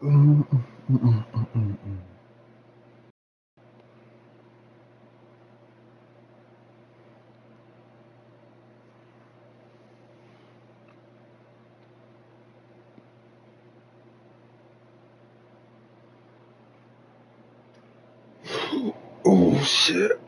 Mm, mm, mm, mm, mm, mm, mm. Oh shit.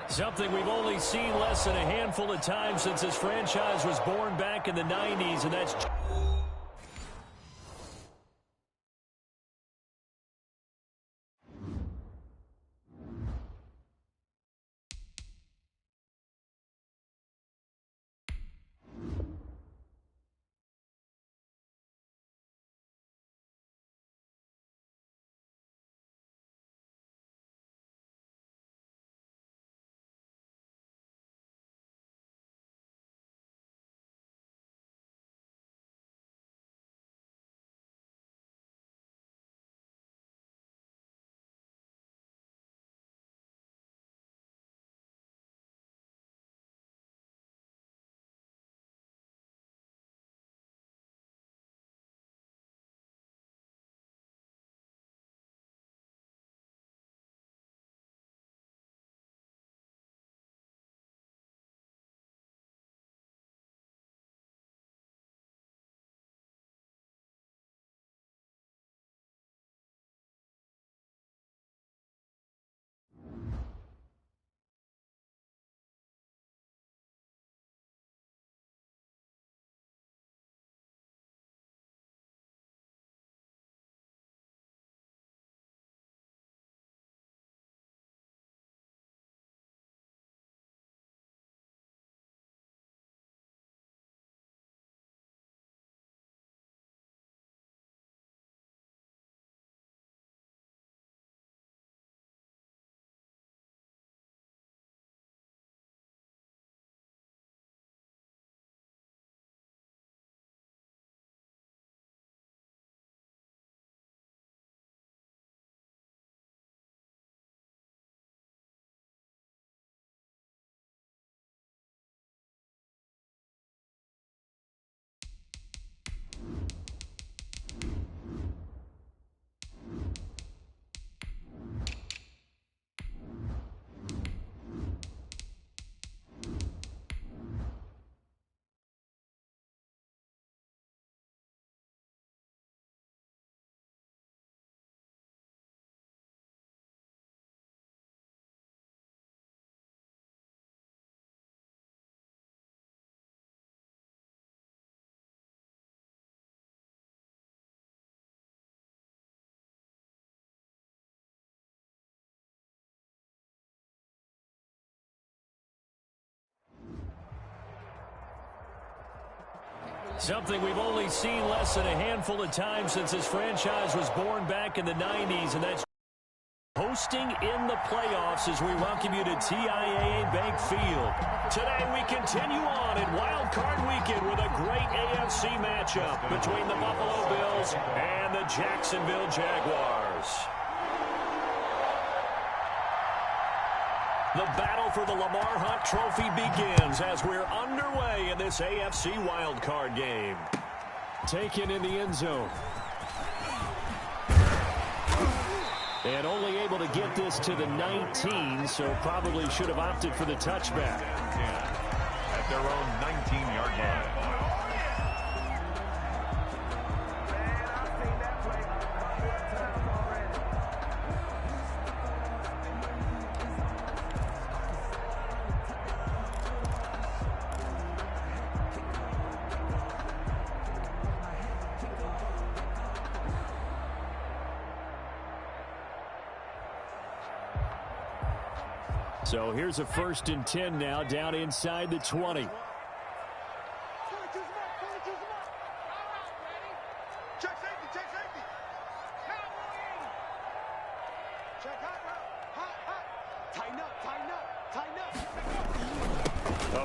Something we've only seen less than a handful of times since this franchise was born back in the 90s, and that's... Something we've only seen less than a handful of times since this franchise was born back in the 90s, and that's hosting in the playoffs as we welcome you to TIAA Bank Field. Today we continue on in Wild Card Weekend with a great AFC matchup between the Buffalo Bills and the Jacksonville Jaguars. The battle for the Lamar Hunt Trophy begins as we're underway in this AFC wildcard game. Taken in the end zone. And only able to get this to the 19, so probably should have opted for the touchback. At their own 19-yard line. So here's a 1st and 10 now, down inside the 20. A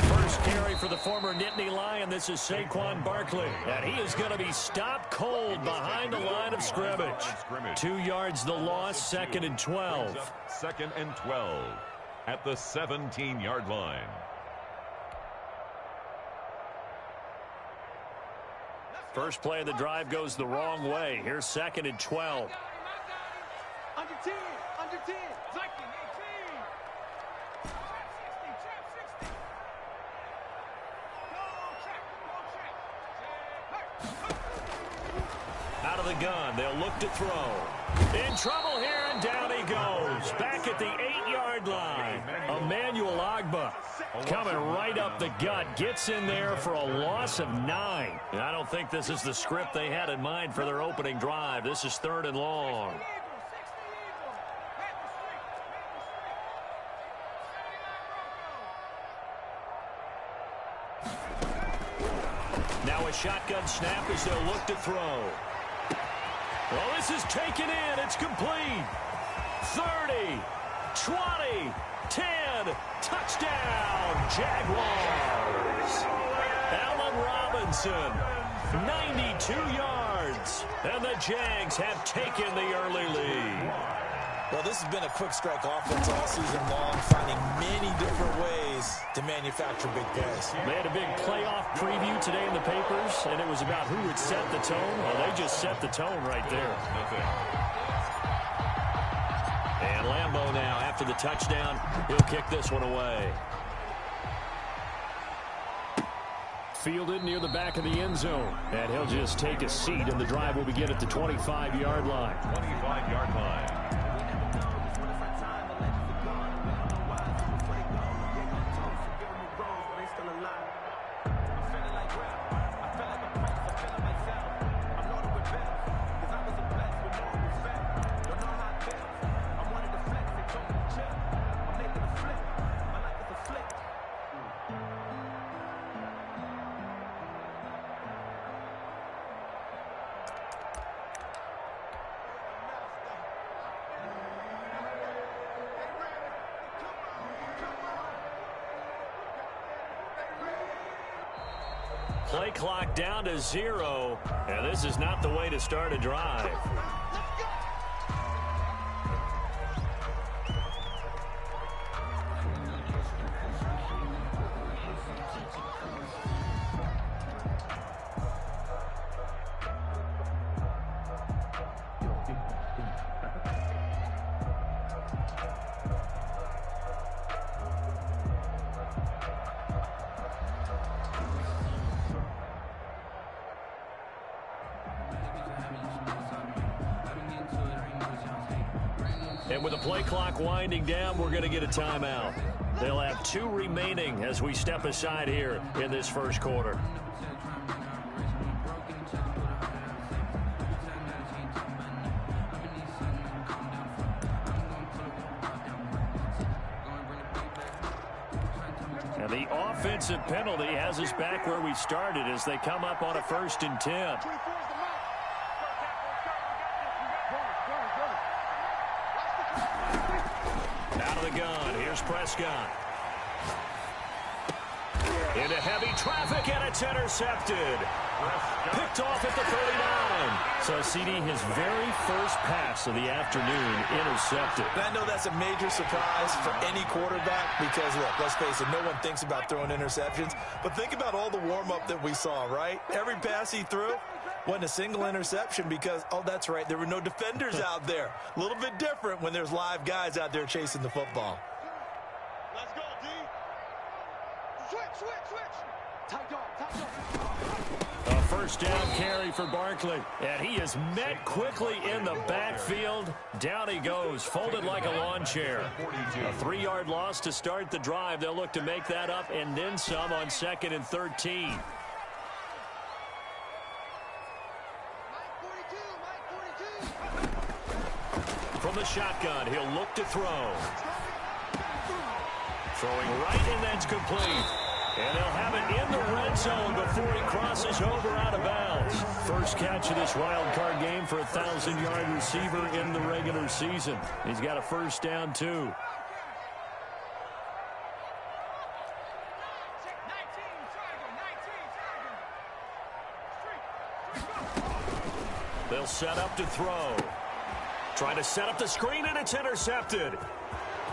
first carry for the former Nittany Lion. This is Saquon Barkley. And he is going to be stopped cold behind the line of scrimmage. 2 yards the loss, 2nd and 12. 2nd and 12 at the 17-yard line. First play of the drive goes the wrong way. Here's 2nd and 12. Under 10, under 10. Out of the gun, they'll look to throw. In trouble here, and down he goes. Back at the 8-yard line. Emmanuel Ogbah coming right up the gut. Gets in there for a loss of 9. And I don't think this is the script they had in mind for their opening drive. This is 3rd and long. Now a shotgun snap as they'll look to throw. Well, this is taken in. It's complete. 30, 20, 10. Touchdown, Jaguars. Allen Robinson, 92 yards. And the Jags have taken the early lead. Well, this has been a quick strike offense all season long, finding many different ways to manufacture big plays. They had a big playoff preview today in the papers, and it was about who would set the tone. Well, they just set the tone right there. And Lambeau now, after the touchdown, he'll kick this one away. Fielded near the back of the end zone. And he'll just take a seat, and the drive will begin at the 25-yard line. 25-yard line. Play clock down to 0, and this is not the way to start a drive. And with the play clock winding down, we're going to get a timeout. They'll have 2 remaining as we step aside here in this first quarter. And the offensive penalty has us back where we started as they come up on a 1st and 10. Out of the gun, here's Prescott. Into heavy traffic, and it's intercepted. Picked off at the 39. So, CD, his very first pass of the afternoon intercepted. And I know that's a major surprise for any quarterback because, look, let's face it, no one thinks about throwing interceptions. But think about all the warm-up that we saw, right? Every pass he threw wasn't a single interception because, oh, that's right, there were no defenders out there. A little bit different when there's live guys out there chasing the football. Let's go, D. Switch. Tight dog. A first down carry for Barkley. And he is met quickly in the backfield. Down he goes, folded like a lawn chair. A 3-yard loss to start the drive. They'll look to make that up and then some on 2nd and 13. From the shotgun, he'll look to throw. Throwing right, and that's complete. And they'll have it in the red zone before he crosses over out of bounds. First catch of this wild card game for a 1,000-yard receiver in the regular season. He's got a first down, too. They'll set up to throw. Trying to set up the screen, and it's intercepted.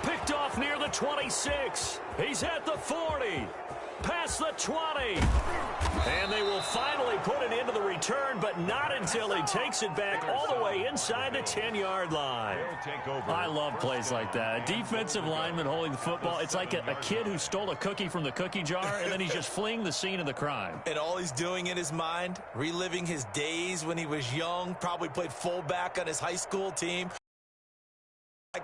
Picked off near the 26. He's at the 40. Past the 20. And they will finally put it into the return, but not until he takes it back all the way inside the 10-yard line. I love plays like that. A defensive lineman holding the football. It's like a kid who stole a cookie from the cookie jar, and then he's just fleeing the scene of the crime. And all he's doing in his mind, reliving his days when he was young, probably played fullback on his high school team,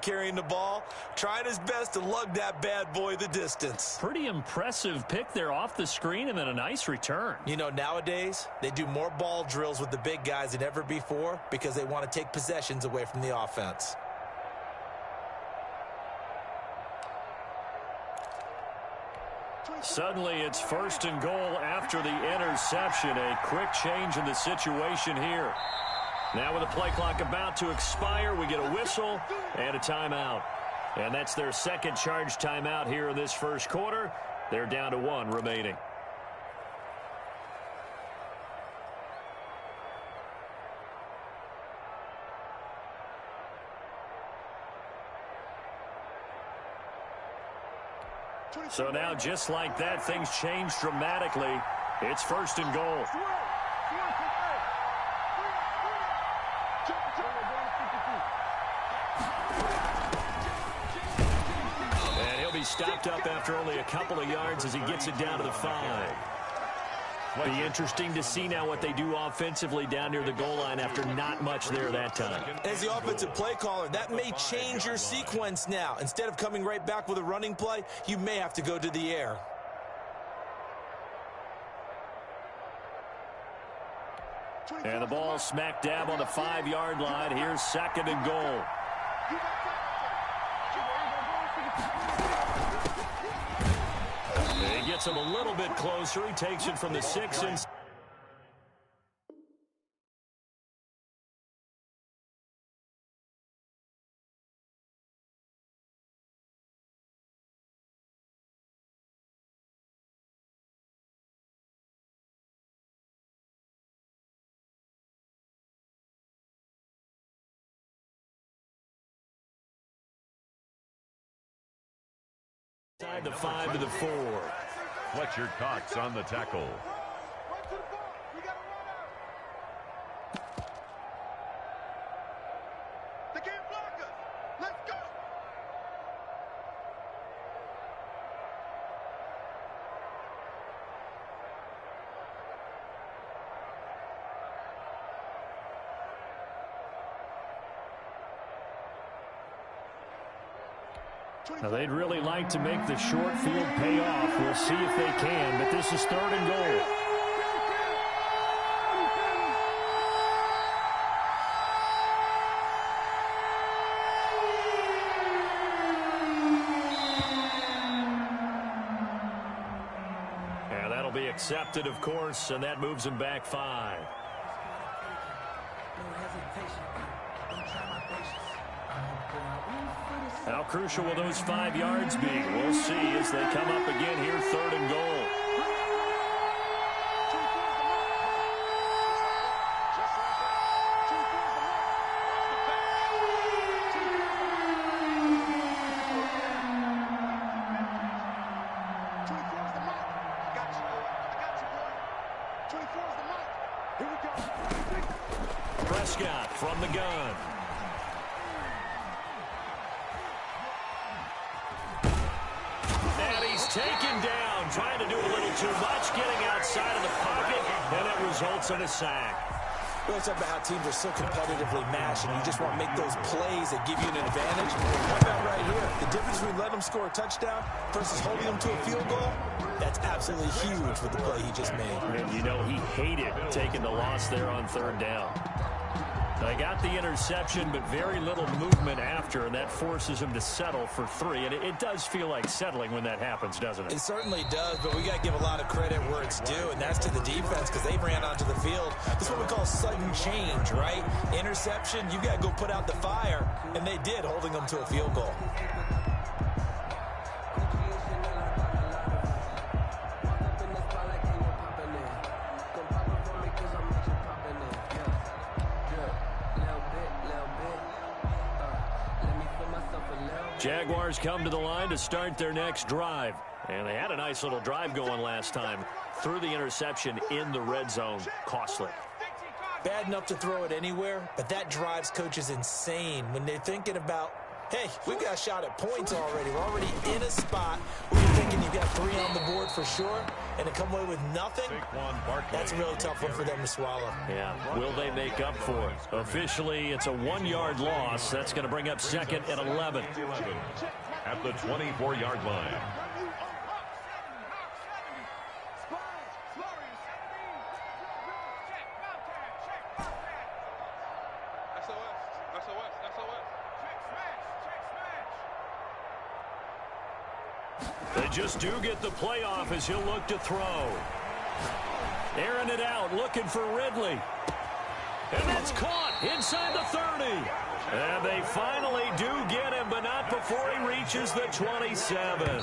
carrying the ball, trying his best to lug that bad boy the distance. Pretty impressive pick there off the screen, and then a nice return. You know, nowadays, they do more ball drills with the big guys than ever before because they want to take possessions away from the offense. Suddenly, it's first and goal after the interception. A quick change in the situation here. Now with the play clock about to expire, we get a whistle and a timeout. And that's their second charge timeout here in this first quarter. They're down to 1 remaining. So now, just like that, things change dramatically. It's first and goal. And he'll be stopped up after only a couple of yards as he gets it down to the 5. Be interesting to see now what they do offensively down near the goal line after not much there that time. As the offensive play caller, that may change your sequence now. Instead of coming right back with a running play, you may have to go to the air. And the ball smack dab on the 5-yard line. Here's second and goal. He gets him a little bit closer. He takes it from the 6 and... the 5 to the 4. Fletcher Cox on the tackle. They can't block us. Let's go. Now, they'd really like to make the short field pay off. We'll see if they can, but this is third and goal. And that'll be accepted, of course, and that moves them back 5. How crucial will those 5 yards be? We'll see as they come up again here, third and goal. Prescott from the gun. Taken down, trying to do a little too much, getting outside of the pocket, and it results in a sack. We always talk about how teams are so competitively matched, and you just want to make those plays that give you an advantage. How about right here? The difference between letting them score a touchdown versus holding them to a field goal, that's absolutely huge with the play he just made. And you know he hated taking the loss there on third down. They got the interception, but very little movement after, and that forces him to settle for 3. And it does feel like settling when that happens, doesn't it? It certainly does, but we got to give a lot of credit where it's due, and that's to the defense because they ran onto the field. This is what we call sudden change, right? Interception, you got to go put out the fire, and they did, holding them to a field goal. Jaguars come to the line to start their next drive. And they had a nice little drive going last time. Threw the interception in the red zone. Costly. Bad enough to throw it anywhere, but that drives coaches insane when they're thinking about, hey, we've got a shot at points already. We're already in a spot where you're thinking you've got 3 on the board for sure, and to come away with nothing, that's a really tough one for them to swallow. Yeah, will they make up for it? Officially, it's a 1-yard loss. That's going to bring up second and 11. At the 24-yard line. They just do get the playoff as he'll look to throw. Airing it out, looking for Ridley. And that's caught inside the 30. And they finally do get him, but not before he reaches the 27.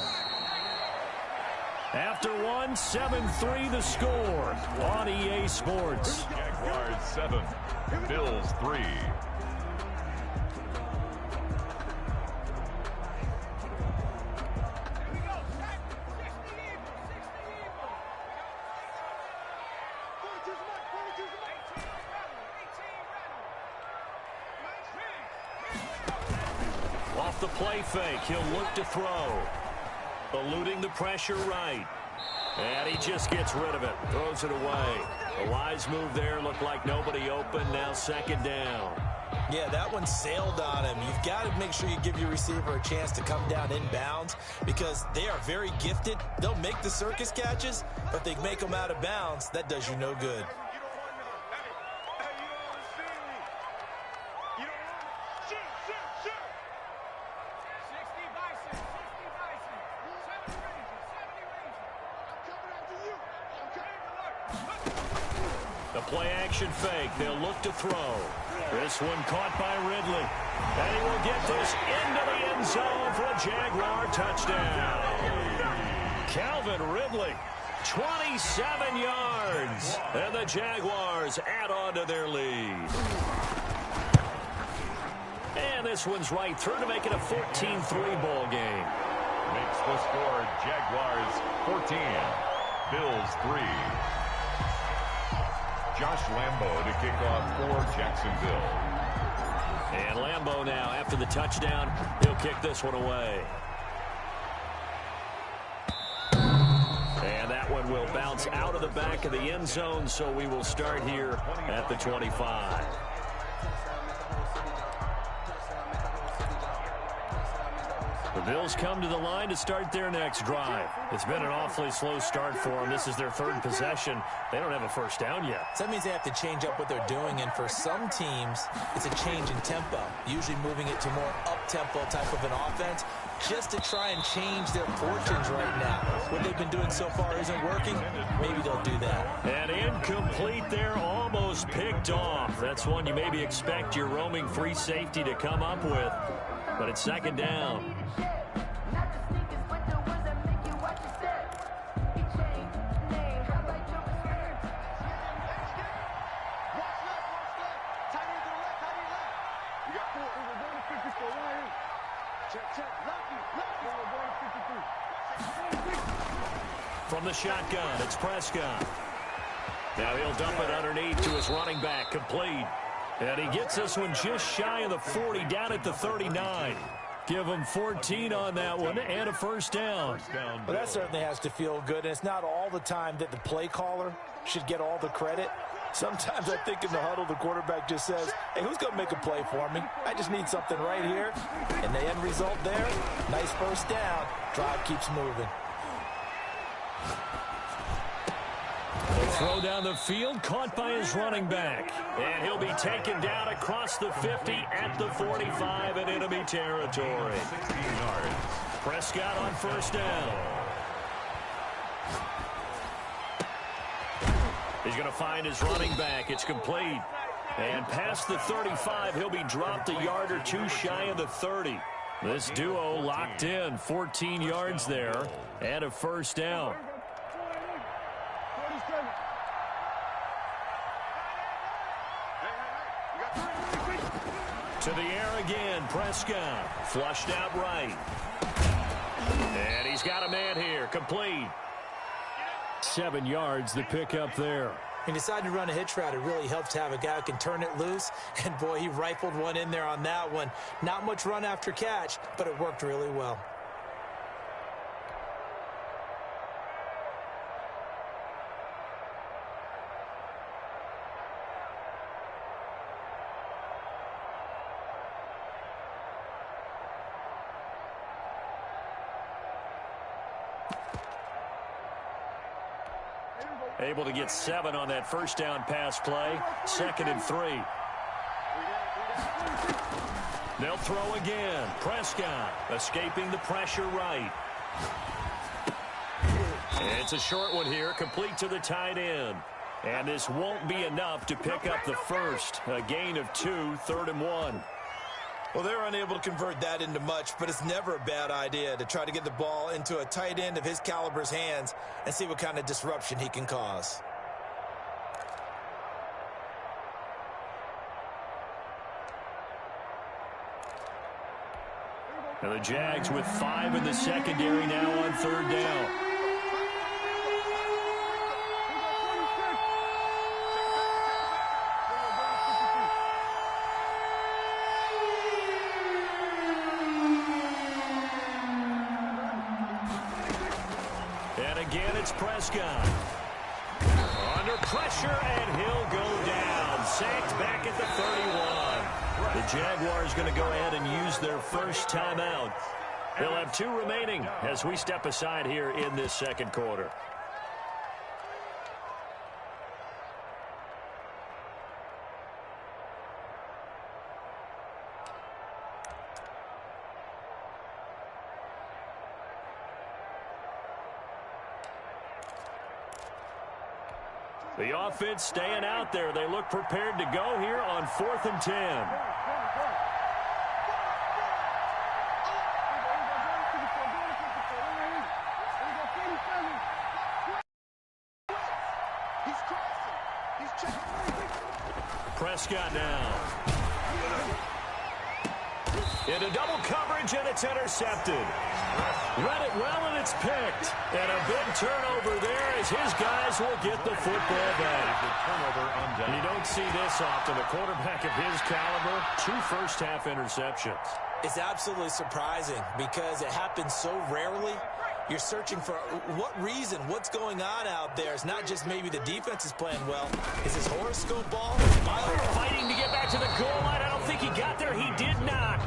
After 1, 7-3 the score on EA Sports. Jaguars 7, Bills 3. Off the play fake, he'll look to throw. Eluding the pressure right. And he just gets rid of it. Throws it away. A wise move there. Looked like nobody open. Now second down. Yeah, that one sailed on him. You've got to make sure you give your receiver a chance to come down inbounds because they are very gifted. They'll make the circus catches, but if they make them out of bounds, that does you no good. Play-action fake. They'll look to throw. This one caught by Ridley. And he will get this into the end zone for a Jaguar touchdown. Calvin Ridley, 27 yards. And the Jaguars add on to their lead. And this one's right through to make it a 14-3 ball game. Makes the score Jaguars 14, Bills 3. Josh Lambo to kick off for Jacksonville. And Lambo now, after the touchdown, he'll kick this one away. And that one will bounce out of the back of the end zone, so we will start here at the 25. The Bills come to the line to start their next drive. It's been an awfully slow start for them. This is their 3rd possession. They don't have a first down yet. So that means they have to change up what they're doing, and for some teams, it's a change in tempo, usually moving it to more up-tempo type of an offense, just to try and change their fortunes right now. What they've been doing so far isn't working. Maybe they'll do that. And incomplete there, almost picked off. That's one you maybe expect your roaming free safety to come up with. But it's second down. From the shotgun, it's Prescott. Now he'll dump it underneath to his running back, complete. And he gets this one just shy of the 40, down at the 39. Give him 14 on that one and a first down. Well, that certainly has to feel good, and it's not all the time that the play caller should get all the credit. Sometimes I think in the huddle, the quarterback just says, hey, who's going to make a play for me? I just need something right here. And the end result there, nice first down. Drive keeps moving. Throw down the field, caught by his running back. And he'll be taken down across the 50 at the 45 in enemy territory. 16 yards. Prescott on first down. He's going to find his running back. It's complete. And past the 35, he'll be dropped a yard or two shy of the 30. This duo locked in, 14 yards there, and a first down. To the air again, Prescott. Flushed out right. And he's got a man here, complete. 7 yards, the pickup there. He decided to run a hitch route. It really helped to have a guy who can turn it loose. And, boy, he rifled one in there on that one. Not much run after catch, but it worked really well. Able to get 7 on that first down pass play. 2nd and 3. They'll throw again. Prescott escaping the pressure right. It's a short one here, complete to the tight end. And this won't be enough to pick up the first. A gain of 2, 3rd and 1. Well, they're unable to convert that into much, but it's never a bad idea to try to get the ball into a tight end of his caliber's hands and see what kind of disruption he can cause. And the Jags with 5 in the secondary now on 3rd down. It's Prescott. Under pressure, and he'll go down. Sacked back at the 31. The Jaguars going to go ahead and use their first timeout. They'll have 2 remaining as we step aside here in this second quarter. The offense staying out there. They look prepared to go here on 4th and 10. Prescott now. Into double coverage, and it's intercepted. Read it well, and it's picked. And a big turnover there as his guys will get the football back. You don't see this often. A quarterback of his caliber, 2 first-half interceptions. It's absolutely surprising because it happens so rarely. You're searching for what reason, what's going on out there. It's not just maybe the defense is playing well. Is his horoscope ball? Fighting to get back to the goal line. I don't think he got there. He did not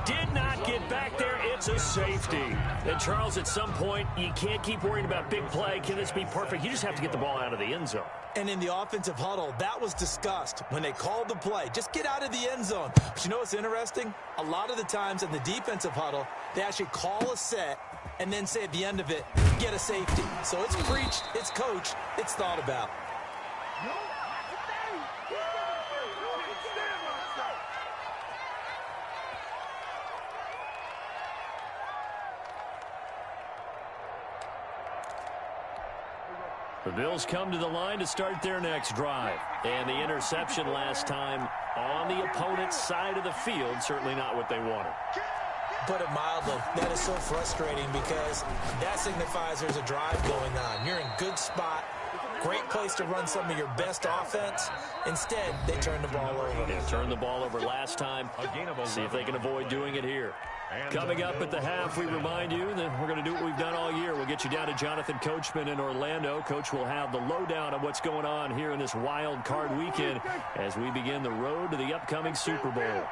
get back there. It's a safety. And, Charles, at some point, you can't keep worrying about big play. Can this be perfect? You just have to get the ball out of the end zone. And in the offensive huddle, that was discussed when they called the play. Just get out of the end zone. But you know what's interesting? A lot of the times in the defensive huddle, they actually call a set and then say at the end of it, get a safety. So it's preached, it's coached, it's thought about. The Bills come to the line to start their next drive. And the interception last time on the opponent's side of the field, certainly not what they wanted. Put it mildly, that is so frustrating because that signifies there's a drive going on. You're in good spot, great place to run some of your best offense. Instead, they turn the ball over. They turned the ball over last time. See if they can avoid doing it here. Coming up at the half, we remind you that we're going to do what we've done all year. We'll get you down to Jonathan Coachman in Orlando. Coach will have the lowdown of what's going on here in this wild card weekend as we begin the road to the upcoming Super Bowl.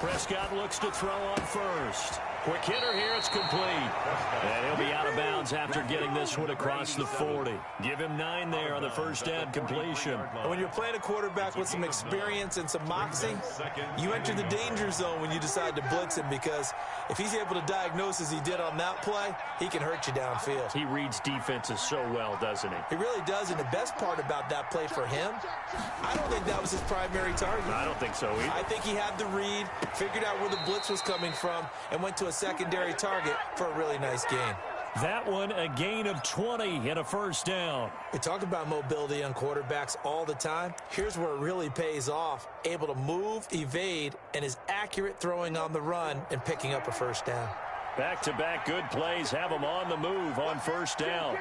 Prescott looks to throw on first. Quick hitter here, it's complete. And he'll be out of bounds after getting this one across the 40. Give him 9 there on the first down completion. And when you're playing a quarterback with some experience and some moxie, you enter the danger zone when you decide to blitz him, because if he's able to diagnose as he did on that play, he can hurt you downfield. He reads defenses so well, doesn't he? He really does, and the best part about that play for him, I don't think that was his primary target. I don't think so either. I think he had the read, figured out where the blitz was coming from, and went to a secondary target for a really nice gain. That one, a gain of 20 and a first down. We talk about mobility on quarterbacks all the time. Here's where it really pays off. Able to move, evade, and is accurate throwing on the run and picking up a first down. Back-to-back good plays have him on the move on first down.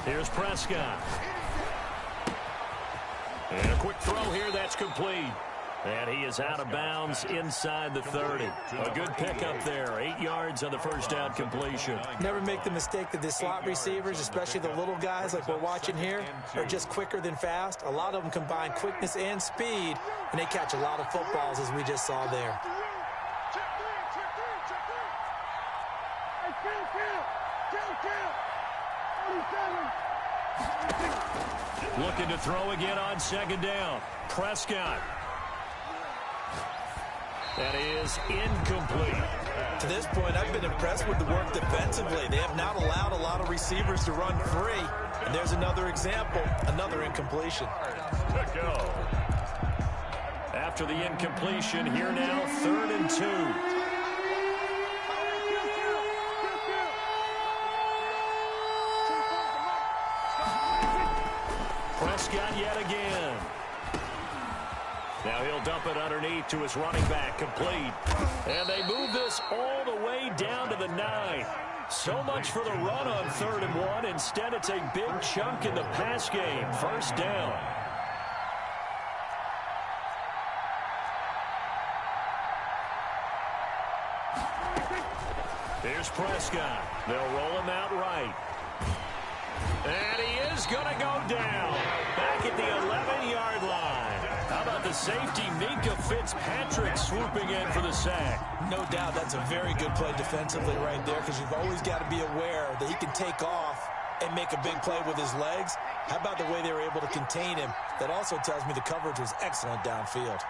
Here's Prescott. And a quick throw here, that's complete. And he is out of bounds inside the 30. A good pickup there. 8 yards on the first down completion. Never make the mistake that the slot receivers, especially the little guys like we're watching here, are just quicker than fast. A lot of them combine quickness and speed, and they catch a lot of footballs, as we just saw there. Looking to throw again on second down. Prescott. That is incomplete. To this point, I've been impressed with the work defensively. They have not allowed a lot of receivers to run free. And there's another example, another incompletion. To go. After the incompletion, here now, 3rd and 2. Prescott yet again. Now he'll dump it underneath to his running back, complete. And they move this all the way down to the 9. So much for the run on 3rd and 1. Instead, it's a big chunk in the pass game. First down. Here's Prescott. They'll roll him out right. And he is going to go down. Back at the 11-yard line. How about the safety, Minkah Fitzpatrick, swooping in for the sack? No doubt that's a very good play defensively right there, because you've always got to be aware that he can take off and make a big play with his legs. How about the way they were able to contain him? That also tells me the coverage was excellent downfield.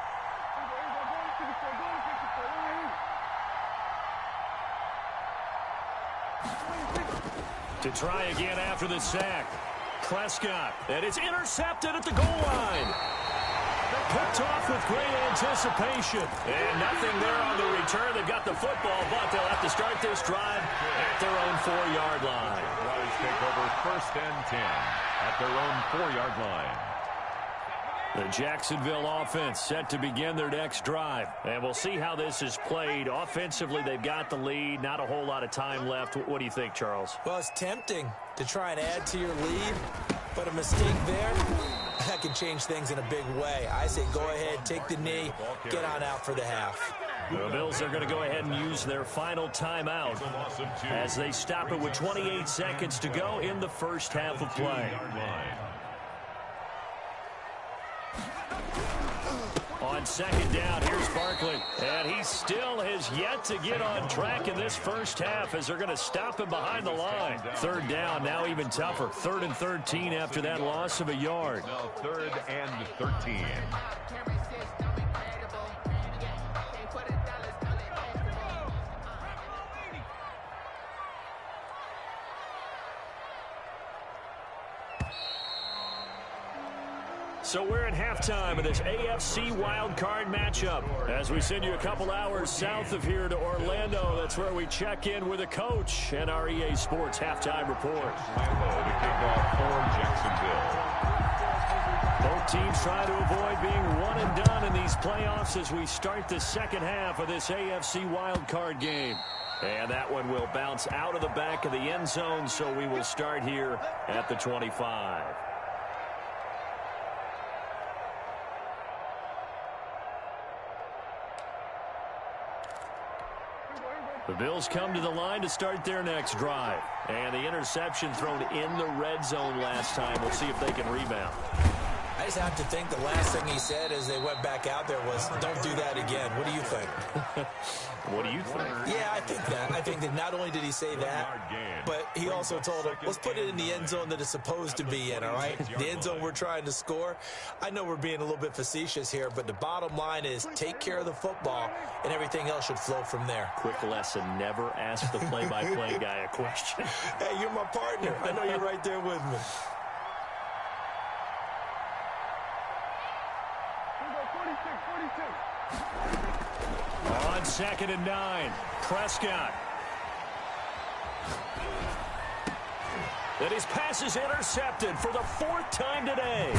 To try again after the sack. Prescott. And it's intercepted at the goal line. Picked off with great anticipation. And nothing there on the return. They got the football, but they'll have to start this drive at their own 4-yard line. Riders take over 1st and 10 at their own 4-yard line. The Jacksonville offense set to begin their next drive. And we'll see how this is played. Offensively, they've got the lead. Not a whole lot of time left. What do you think, Charles? Well, it's tempting to try and add to your lead, but a mistake there, that can change things in a big way. I say go ahead, take the knee, get on out for the half. The Bills are going to go ahead and use their final timeout as they stop it with 28 seconds to go in the first half of play. On second down, here's Barkley. And he still has yet to get on track in this first half as they're going to stop him behind the line. 3rd down, now even tougher. 3rd and 13 after that loss of a yard. Now 3rd and 13. So we're at halftime of this AFC wildcard matchup. As we send you a couple hours south of here to Orlando, that's where we check in with the coach and our EA Sports halftime report. Lambeau to kick off for Jacksonville. Both teams trying to avoid being one and done in these playoffs as we start the second half of this AFC wildcard game. And that one will bounce out of the back of the end zone, so we will start here at the 25. The Bills come to the line to start their next drive. And the interception thrown in the red zone last time. We'll see if they can rebound. I just have to think the last thing he said as they went back out there was, don't do that again. What do you think? What do you think? Yeah, I think that. I think that not only did he say that, but he also told him, let's put it in the end zone that it's supposed to be in, all right? The end zone we're trying to score. I know we're being a little bit facetious here, but the bottom line is take care of the football, and everything else should flow from there. Quick lesson, never ask the play-by-play guy a question. Hey, you're my partner. I know you're right there with me. On 2nd and 9, Prescott. And his pass is intercepted for the 4th time today.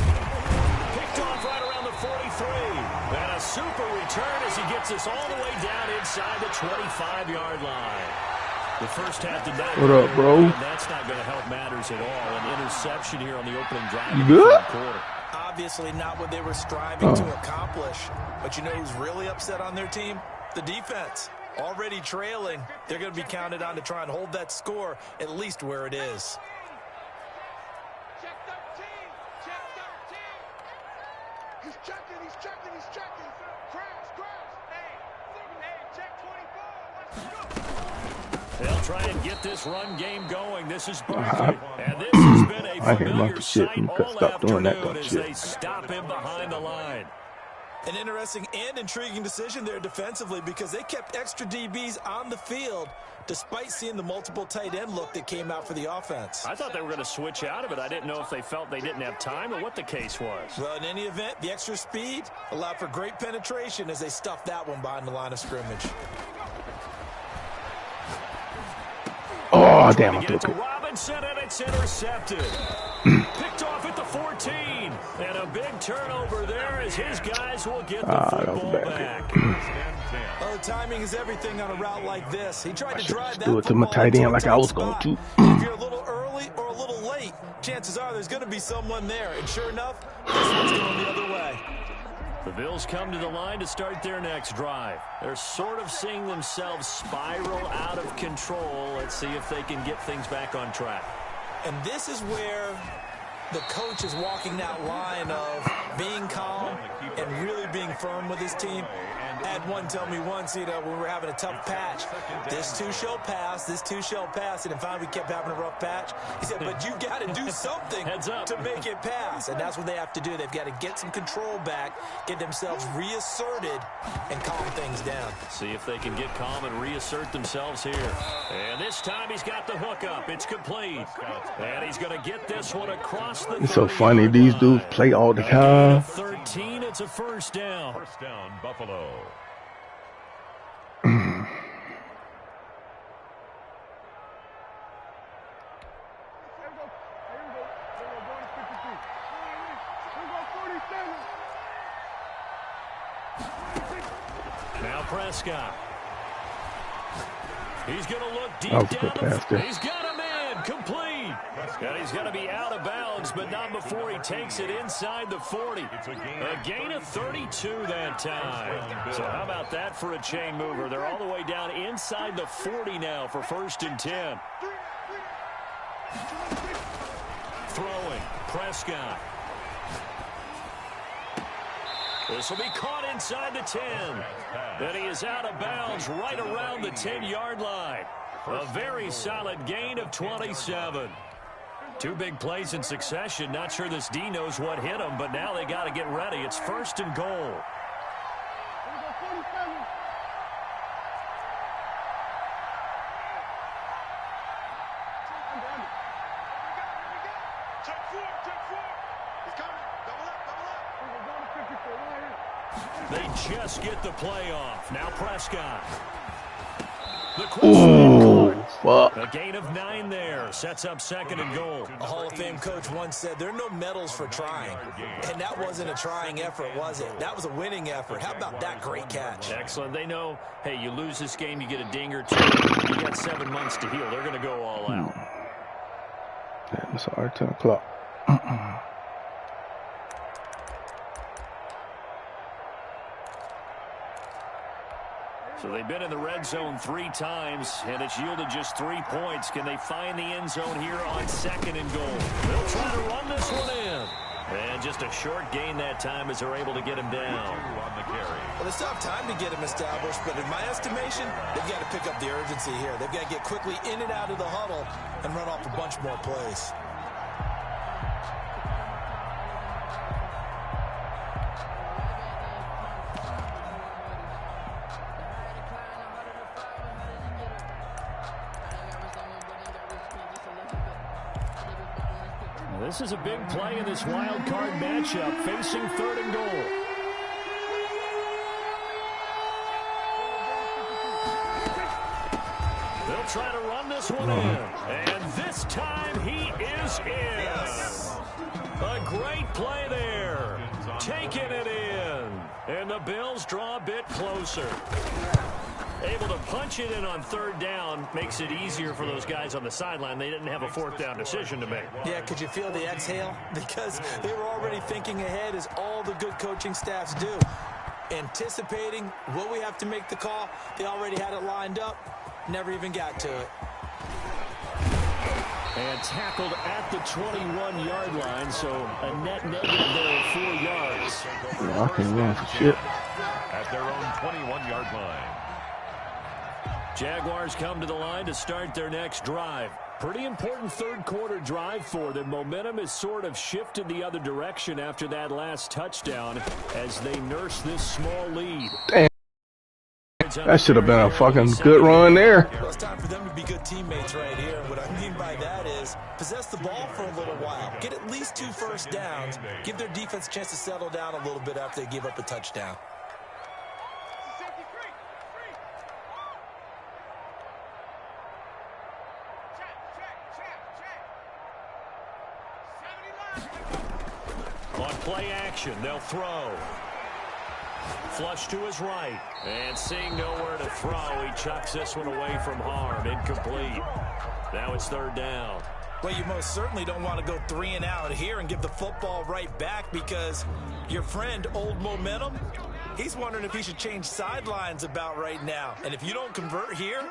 Picked off right around the 43. And a super return as he gets us all the way down inside the 25-yard line. The first half did not. What up, bro? That's not going to help matters at all. An interception here on the opening drive You of the good? 3rd quarter. Obviously not what they were striving to accomplish. But you know who's really upset on their team? The defense. Already trailing. They're going to be counted on to try and hold that score at least where it is. Check 13. Check 13. He's checking. He's checking. He's checking. Crash. Hey, check 24. Let's go. They'll try and get this run game going. This is Barkley. And this has been a I hear familiar about the shit. sight You could all stop doing that afternoon dumb as shit. they stop him behind the line. An interesting and intriguing decision there defensively because they kept extra DBs on the field despite seeing the multiple tight end look that came out for the offense. I thought they were going to switch out of it. I didn't know if they felt they didn't have time or what the case was. Well, in any event, the extra speed allowed for great penetration as they stuffed that one behind the line of scrimmage. Oh, damn, I Get it took to it. Robinson, and it's intercepted. Picked off at the 14. And a big turnover there as his guys will get the that was football bad. back. Well, the timing is everything on a route like this. He tried to should drive just that do it to my football tight into end a like I tight was going spot. to. If you're a little early or a little late, chances are there's going to be someone there. And sure enough, this one's going the other way. The Bills come to the line to start their next drive. They're sort of seeing themselves spiral out of control. Let's see if they can get things back on track. And this is where the coach is walking that line of being calm and really being firm with his team. I had one tell me once, when we were having a tough patch, this too shall pass, this too shall pass, and then finally we kept having a rough patch. He said, but you got to do something to make it pass, and that's what they have to do. They've got to get some control back, get themselves reasserted, and calm things down. See if they can get calm and reassert themselves here. And this time he's got the hook up. It's complete. And he's going to get this one across the It's so 30-yard funny. These line. dudes play all the A gain time. of 13. It's a first down. First down, Buffalo. Now Prescott. He's going to look deep That was a down good the pass there. He's got him in. Complete. And he's going to be out of bounds, but not before he takes it inside the 40. A gain of 32 that time. So how about that for a chain mover? They're all the way down inside the 40 now for 1st and 10. Throwing. Prescott. This will be caught inside the 10. And he is out of bounds right around the 10-yard line. A very solid gain of 27. Two big plays in succession. Not sure this D knows what hit him, but now they got to get ready. It's 1st and goal. Check 4. He's coming. Double up. They just get the play off. Now Prescott. Oh, fuck. A gain of 9 there. Sets up 2nd and goal. A Hall of Fame coach once said, there are no medals for trying. And that wasn't a trying effort, was it? That was a winning effort. How about that great catch? Excellent. They know, hey, you lose this game, you get a ding or two. You got 7 months to heal. They're going to go all out. Damn, it's already 10 o'clock. So they've been in the red zone 3 times, and it's yielded just 3 points. Can they find the end zone here on 2nd and goal? They'll try to run this one in. And just a short gain that time as they're able to get him down. On the carry. Well, they still have time to get him established, but in my estimation, they've got to pick up the urgency here. They've got to get quickly in and out of the huddle and run off a bunch more plays. This is a big play in this wild card matchup, facing 3rd and goal. They'll try to run this one in. And this time he is in. A great play there. Taking it in. And the Bills draw a bit closer. Able to punch it in on 3rd down makes it easier for those guys on the sideline. They didn't have a 4th down decision to make. Yeah, could you feel the exhale? Because they were already thinking ahead, as all the good coaching staffs do. Anticipating, will we have to make the call? They already had it lined up. Never even got to it. And tackled at the 21-yard line, so a net negative there of 4 yards. Yeah, I can't run for shit. At their own 21-yard line. Jaguars come to the line to start their next drive. Pretty important 3rd quarter drive for them. Momentum has sort of shifted the other direction after that last touchdown as they nurse this small lead. Damn. That should have been a fucking good run there. Well, it's time for them to be good teammates right here. What I mean by that is possess the ball for a little while. Get at least 2 first downs. Give their defense a chance to settle down a little bit after they give up a touchdown. On play action, they'll throw. Flush to his right. And seeing nowhere to throw, he chucks this one away from harm. Incomplete. Now it's 3rd down. Well, you most certainly don't want to go 3 and out here and give the football right back, because your friend, Old Momentum, he's wondering if he should change sidelines about right now. And if you don't convert here,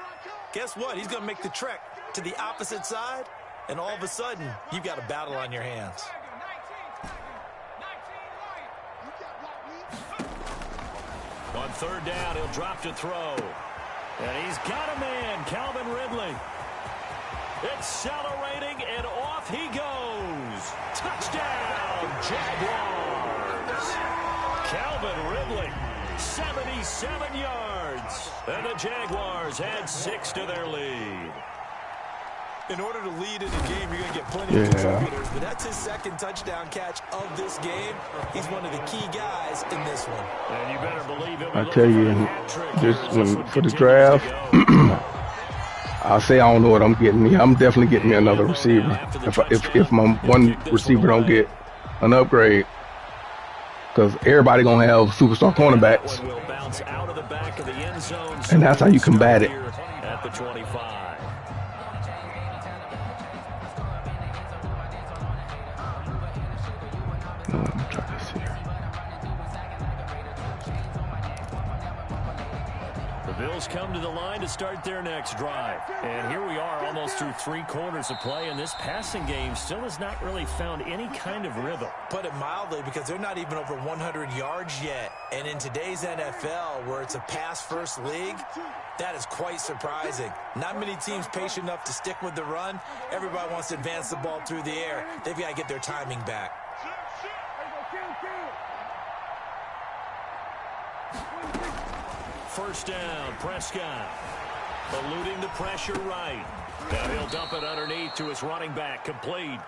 guess what? He's going to make the trek to the opposite side, and all of a sudden, you've got a battle on your hands. On 3rd down, he'll drop to throw. And he's got a man, Calvin Ridley. Accelerating, and off he goes. Touchdown, Jaguars. Calvin Ridley, 77 yards. And the Jaguars add 6 to their lead. In order to lead in a game, you're going to get plenty of contributors, but that's his 2nd touchdown catch of this game. He's one of the key guys in this one. And you better believe it. I tell you, just for the draft, I'll say I don't know what I'm getting. I'm definitely getting me another receiver. If my one receiver don't get an upgrade, because everybody gonna have superstar cornerbacks, and that's how you combat it. At the 25. The Bills come to the line to start their next drive. And here we are, almost through 3 quarters of play, and this passing game still has not really found any kind of rhythm. Put it mildly, because they're not even over 100 yards yet. And in today's NFL, where it's a pass-first league, that is quite surprising. Not many teams patient enough to stick with the run. Everybody wants to advance the ball through the air. They've got to get their timing back. First down, Prescott. Eluding the pressure right. Now he'll dump it underneath to his running back, complete.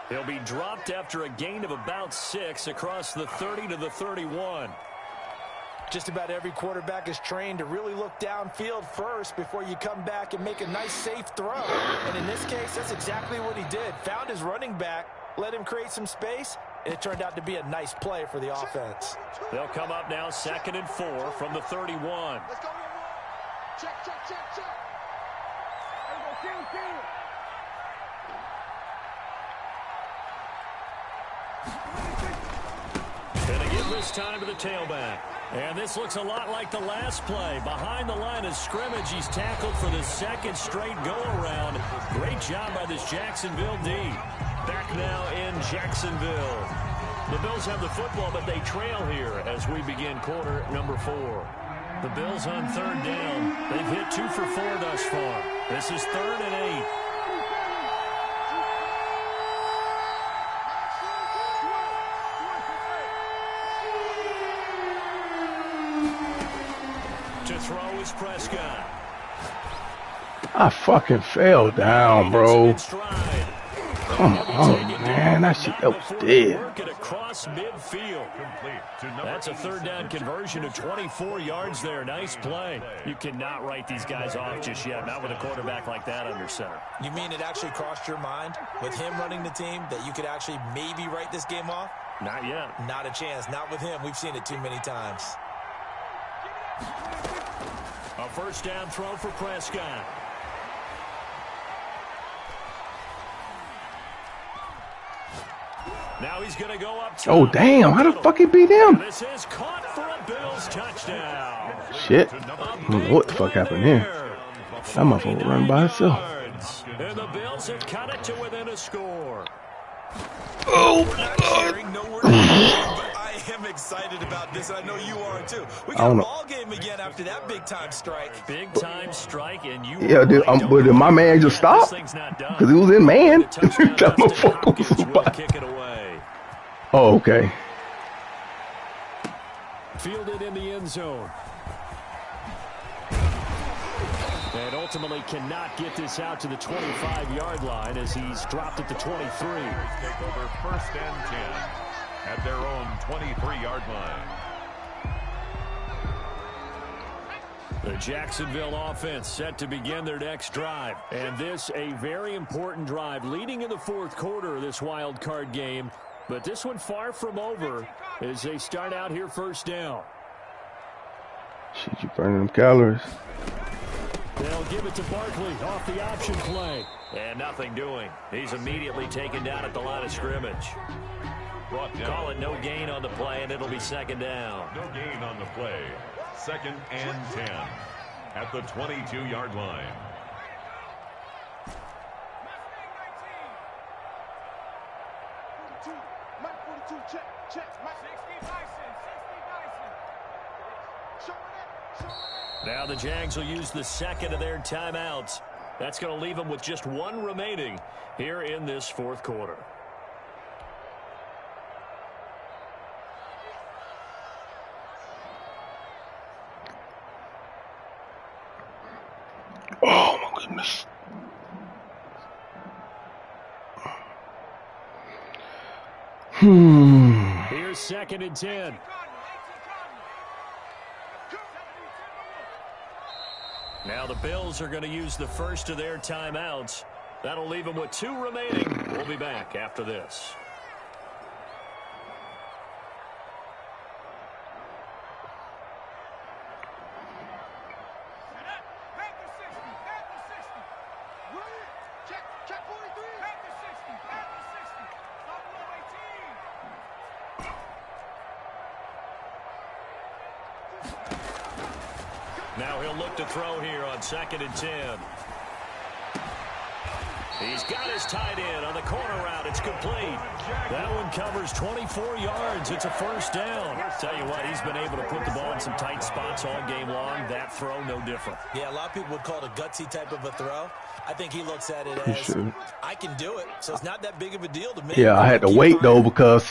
He'll be dropped after a gain of about 6 across the 30 to the 31. Just about every quarterback is trained to really look downfield first before you come back and make a nice, safe throw. And in this case, that's exactly what he did. Found his running back, let him create some space, and it turned out to be a nice play for the offense. They'll come up now 2nd and 4 from the 31. Let's go. Check, check, check, check. There we go, And they give this time to the tailback. And this looks a lot like the last play. Behind the line of scrimmage, he's tackled for the second straight go-around. Great job by this Jacksonville D. Back now in Jacksonville. The Bills have the football, but they trail here as we begin quarter number 4. The Bills on third down. They've hit 2 for 4 thus far. This is 3rd and 8. To throw is Prescott. I fucking fell down, bro. Come on, man. That shit, that was dead. Across midfield. That's a third down conversion of 24 yards there. Nice play. You cannot write these guys off just yet. Not with a quarterback like that under center. You mean it actually crossed your mind with him running the team that you could actually maybe write this game off? Not yet. Not a chance. Not with him. We've seen it too many times. A first down throw for Prescott. Now he's going to go up top. Oh, damn. How the fuck he beat him? This is caught for a Bills touchdown. Shit. I don't know what the fuck happened there. That motherfucker run by himself. And the Bills have cut it to within a score. Oh, I am excited about this. I know you are too. We got a ball game again after that big time strike. Big time strike, and you. Yeah, dude. But did my man just stop? Because he was in man. That motherfucker was kick it away. Oh, okay. Fielded in the end zone. And ultimately cannot get this out to the 25-yard line as he's dropped at the 23. Take over 1st and 10 at their own 23-yard line. The Jacksonville offense set to begin their next drive. And this a very important drive leading in the 4th quarter of this wild card game. But this one far from over as they start out here first down. Shit, you burning them calories. They'll give it to Barkley off the option play. And nothing doing. He's immediately taken down at the line of scrimmage. Call it no gain on the play, and it'll be 2nd down. No gain on the play. 2nd and 10 at the 22-yard line. Now the Jags will use the 2nd of their timeouts. That's going to leave them with just 1 remaining here in this 4th quarter. Oh, my goodness. Here's 2nd and 10. Now the Bills are going to use the first of their timeouts. That'll leave them with 2 remaining. We'll be back after this. Now he'll look to throw here on 2nd and 10. He's got his tight end on the corner route. It's complete. That one covers 24 yards. It's a first down. Tell you what, he's been able to put the ball in some tight spots all game long. That throw, no different. Yeah, a lot of people would call it a gutsy type of a throw. I think he looks at it as, I can do it. So it's not that big of a deal to me. Yeah, I had to wait, though, because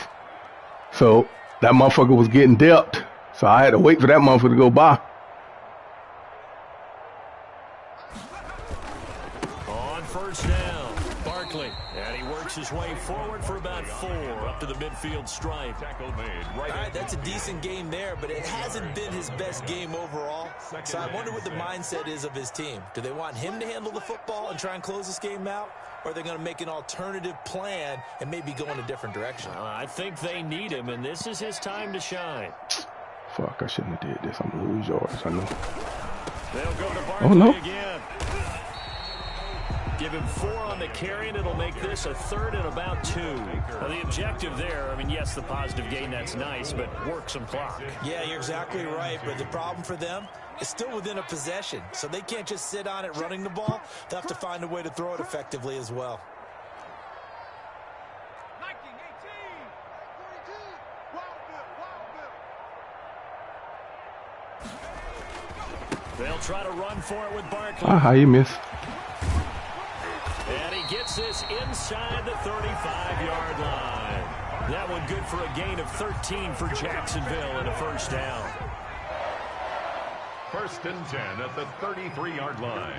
so that motherfucker was getting dipped. So I had to wait for that motherfucker to go by. First down, Barkley, and he works his way forward for about 4 up to the midfield stripe. Tackle made All right, that's a decent game there, but it hasn't been his best game overall. So I wonder what the mindset is of his team. Do they want him to handle the football and try and close this game out? Or are they going to make an alternative plan and maybe go in a different direction? I think they need him, and this is his time to shine. Fuck, I shouldn't have did this. I'm going to lose yards, I know. They'll go to Barkley again. Give him 4 on the carry, and it'll make this a 3rd and about 2. Well, the objective there, I mean, yes, the positive gain, that's nice, but work some clock. Yeah, you're exactly right, but the problem for them is still within a possession, so they can't just sit on it running the ball. They'll have to find a way to throw it effectively as well. They'll try to run for it with Barkley. How you miss? And he gets this inside the 35-yard line. That one good for a gain of 13 for Jacksonville and a first down. 1st and 10 at the 33-yard line.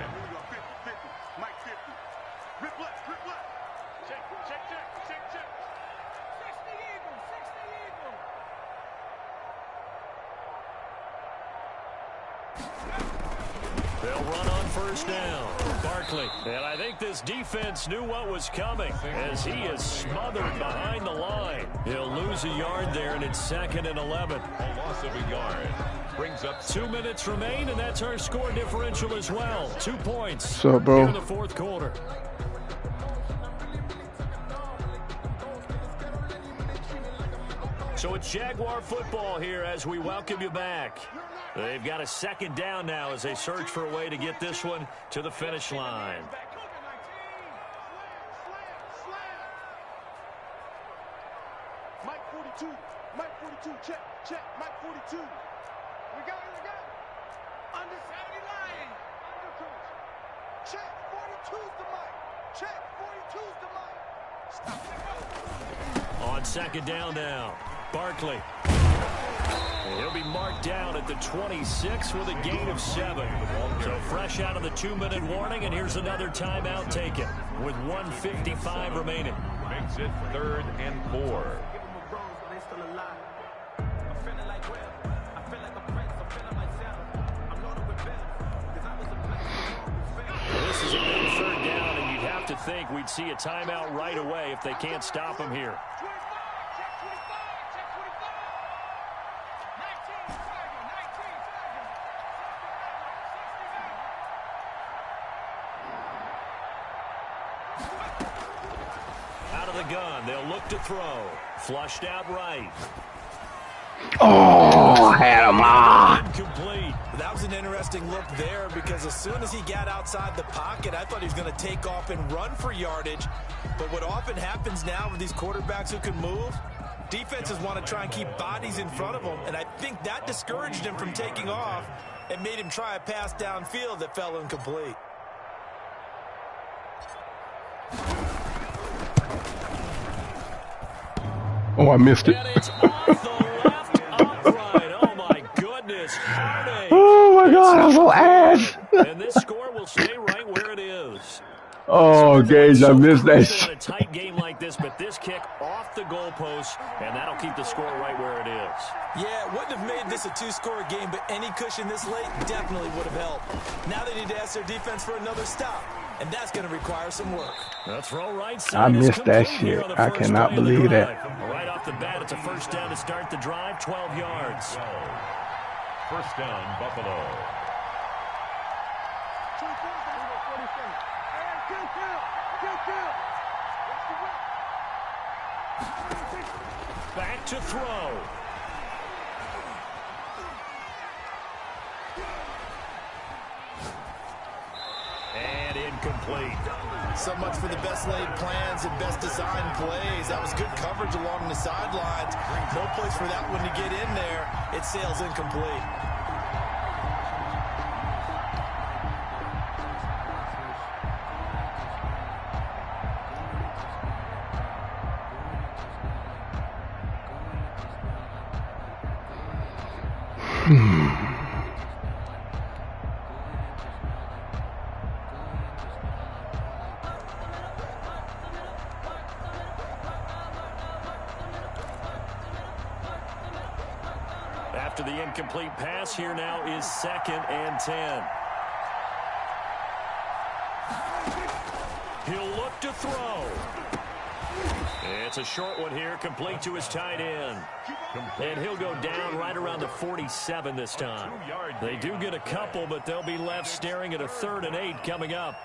They'll run on first down. Barkley. And I think this defense knew what was coming as he is smothered behind the line. He'll lose a yard there, and it's 2nd and 11. A loss of a yard. Brings up 2 minutes remain, and that's our score differential as well. 2 points. So, bro. Here in the 4th quarter. So it's Jaguar football here as we welcome you back. They've got a 2nd down now as they search for a way to get this one to the finish line. Mike 42, Mike 42, check, Mike 42. We got it. Under 70 line. Under coach. Check, 42's the Mike. Check, 42's the Mike. Stop. On 2nd down now, Barkley. He'll be marked down at the 26 with a gain of 7. So fresh out of the 2-minute warning, and here's another timeout taken with 1:55 remaining. makes it 3rd and 4. This is a big 3rd down, and you'd have to think we'd see a timeout right away if they can't stop him here. Out of the gun, they'll look to throw. Flushed out right. Oh, I had him. Incomplete. That was an interesting look there because as soon as he got outside the pocket, I thought he was going to take off and run for yardage. But what often happens now with these quarterbacks who can move, defenses want to try and keep bodies in front of them, and I think that discouraged him from taking off and made him try a pass downfield that fell incomplete. Oh, I missed it. And it's off the left upright. Oh, my goodness. Heartache. Oh, my God. I'm so ass. And this score will stay right where it is. Oh, Gage, I missed that In shit. a tight game like this, but this kick off the goalpost, and that'll keep the score right where it is. Yeah, it wouldn't have made this a 2-score game, but any cushion this late definitely would have helped. Now they need to ask their defense for another stop, and that's going to require some work. The throw right side I is missed that complete shit. here on the I first cannot play of the believe drive. that. Right off the bat, it's a first down to start the drive, 12 yards. 1st down, Buffalo. Back to throw. And incomplete. So much for the best laid plans and best designed plays. That was good coverage along the sidelines. No place for that one to get in there. It sails incomplete. After the incomplete pass, here now is 2nd and 10. He'll look to throw. It's a short one here, complete to his tight end. And he'll go down right around the 47 this time. They do get a couple, but they'll be left staring at a 3rd and 8 coming up.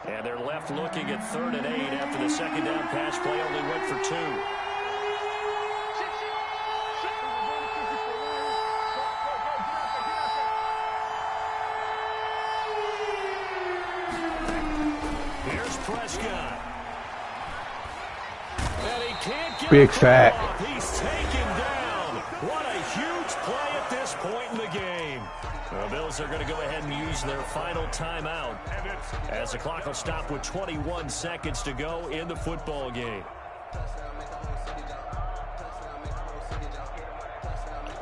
And they're left looking at 3rd and 8 after the second down pass play only went for 2. Here's Prescott. And he can't get Big sack. He's taken down. What a huge play at this point in the game. The Bills are going to go ahead and use their final timeout as the clock will stop with 21 seconds to go in the football game.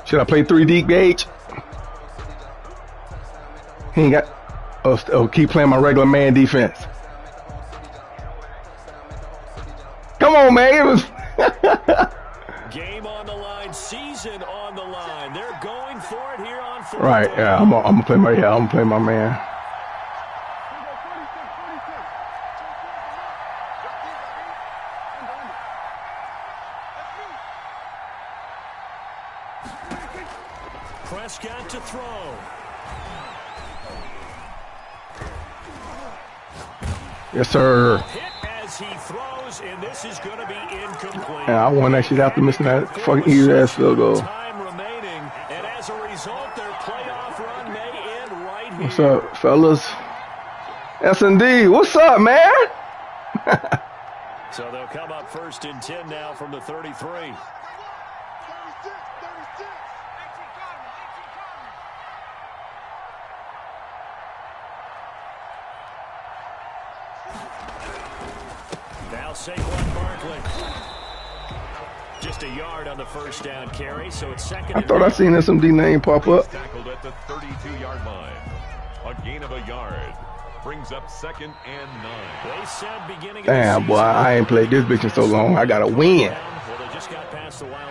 Should I play 3 deep, Gage? He ain't got. Oh, keep playing my regular man defense. Come on, man. It was. Game on the line, season on the line. They're going for it here on 4th. Right, yeah, I'm gonna play my I'm gonna play my man. Prescott to throw. Yes, sir. Hit as he throws, and this is going to be incomplete. Yeah, I won that shit after missing that fucking easy ass field goal. Time remaining, and as a result, their playoff run may end right here. What's up, fellas? S&D, what's up, man? So they'll come up 1st and 10 now from the 33. Now Saquon Barkley. Just a yard on the first down carry, so it's 2nd. I thought I seen S&D name pop up. Tackled at the 32-yard line. A gain of a yard. Brings up 2nd and 9. They said beginning Damn, boy, I ain't played this bitch in so long. I gotta win. Well, they just got past the wild